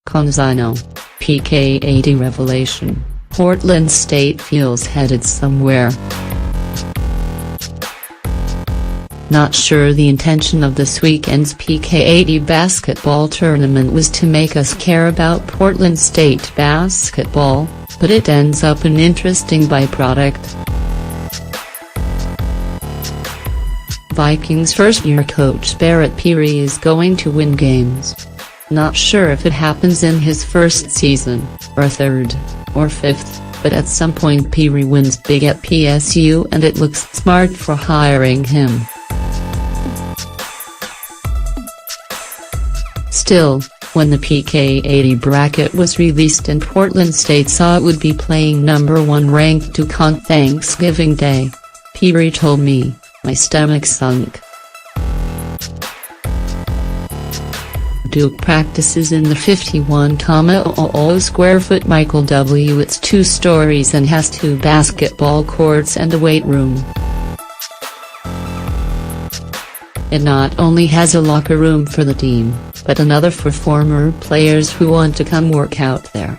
Canzano, PK80 revelation, Portland State feels headed somewhere. Not sure the intention of this weekend's PK80 basketball tournament was to make us care about Portland State basketball, but it ends up an interesting byproduct. Vikings first-year coach Barrett Peary is going to win games. Not sure if it happens in his first season, or third, or fifth, but at some point Peary wins big at PSU and it looks smart for hiring him. Still, when the PK80 bracket was released and Portland State saw it would be playing number 1 ranked Duke on Thanksgiving Day, Peary told me, "My stomach sunk. Duke practices in the 51,000 square foot Michael W. It's 2 stories and has 2 basketball courts and a weight room. It not only has a locker room for the team, but another for former players who want to come work out there.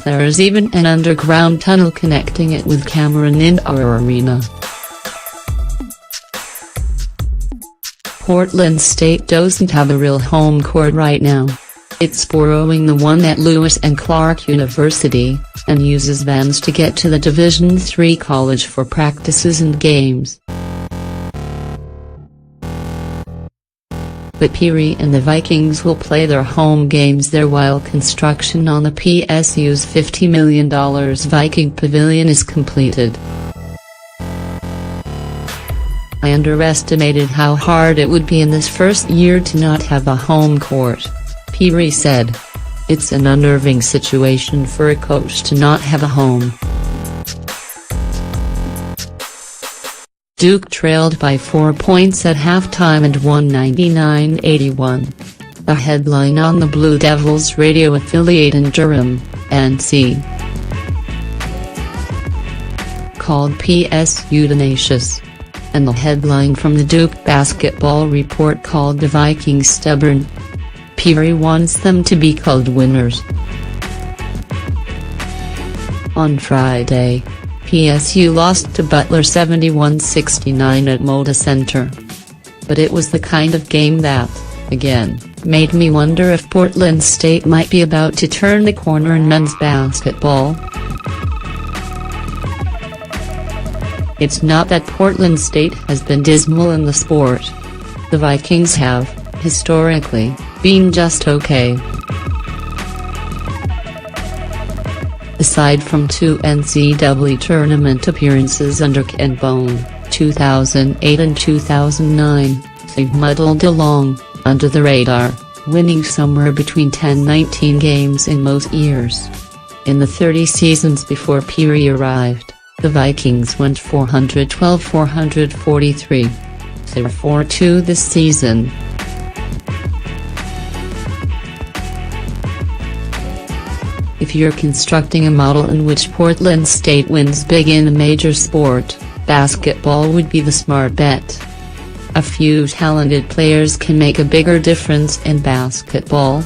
There is even an underground tunnel connecting it with Cameron Indoor Arena." Portland State doesn't have a real home court right now. It's borrowing the one at Lewis and Clark University, and uses vans to get to the Division III college for practices and games. But Peary and the Vikings will play their home games there while construction on the PSU's $50 million Viking Pavilion is completed. "I underestimated how hard it would be in this first year to not have a home court," Peary said. "It's an unnerving situation for a coach to not have a home." Duke trailed by 4 points at halftime and won 99-81. A headline on the Blue Devils radio affiliate in Durham, NC, called PSU tenacious. And the headline from the Duke basketball report called the Vikings stubborn. Peary wants them to be called winners. On Friday, PSU lost to Butler 71-69 at Moda Center. But it was the kind of game that, again, made me wonder if Portland State might be about to turn the corner in men's basketball. It's not that Portland State has been dismal in the sport. The Vikings have, historically, been just okay. Aside from 2 NCAA tournament appearances under Ken Bone, 2008 and 2009, they've muddled along, under the radar, winning somewhere between 10-19 games in most years. In the 30 seasons before Peary arrived, the Vikings went 412-443. They're 4-2 this season. If you're constructing a model in which Portland State wins big in a major sport, basketball would be the smart bet. A few talented players can make a bigger difference in basketball.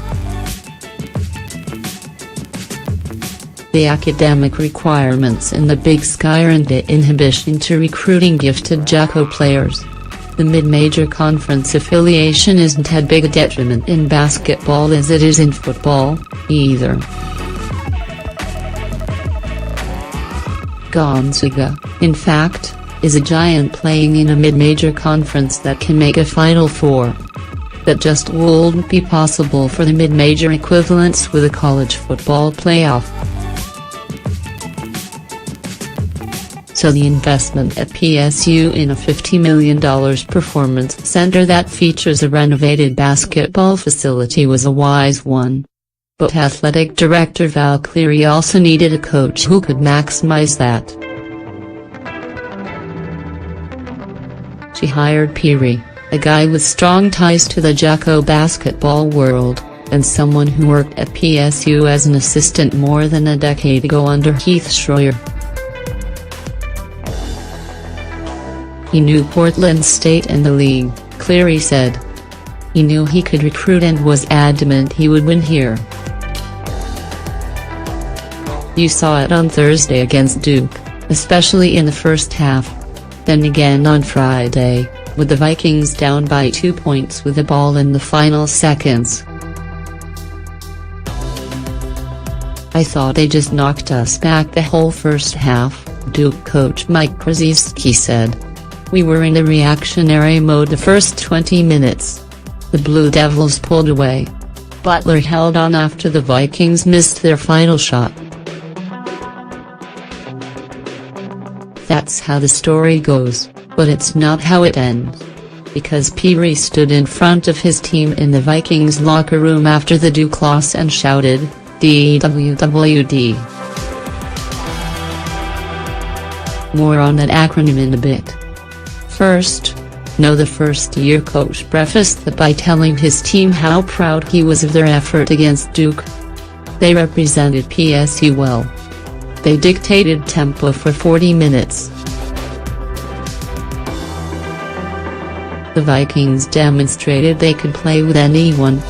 The academic requirements in the Big Sky aren't the inhibition to recruiting gifted JUCO players. The mid-major conference affiliation isn't as big a detriment in basketball as it is in football, either. Gonzaga, in fact, is a giant playing in a mid-major conference that can make a Final Four. That just wouldn't be possible for the mid-major equivalents with a college football playoff. So the investment at PSU in a $50 million performance center that features a renovated basketball facility was a wise one. But athletic director Val Cleary also needed a coach who could maximize that. She hired Peary, a guy with strong ties to the JUCO basketball world, and someone who worked at PSU as an assistant more than a decade ago under Heath Schroyer. He knew Portland State and the league, Cleary said. He knew he could recruit and was adamant he would win here. You saw it on Thursday against Duke, especially in the first half. Then again on Friday, with the Vikings down by 2 points with the ball in the final seconds. I thought they just knocked us back the whole first half, Duke coach Mike Krzyzewski said. We were in a reactionary mode the first 20 minutes. The Blue Devils pulled away. Butler held on after the Vikings missed their final shot. That's how the story goes, but it's not how it ends. Because Pirri stood in front of his team in the Vikings locker room after the Duke loss and shouted, DWWD. More on that acronym in a bit. First, the first-year coach prefaced that by telling his team how proud he was of their effort against Duke. They represented PSU well. They dictated tempo for 40 minutes. The Vikings demonstrated they could play with anyone.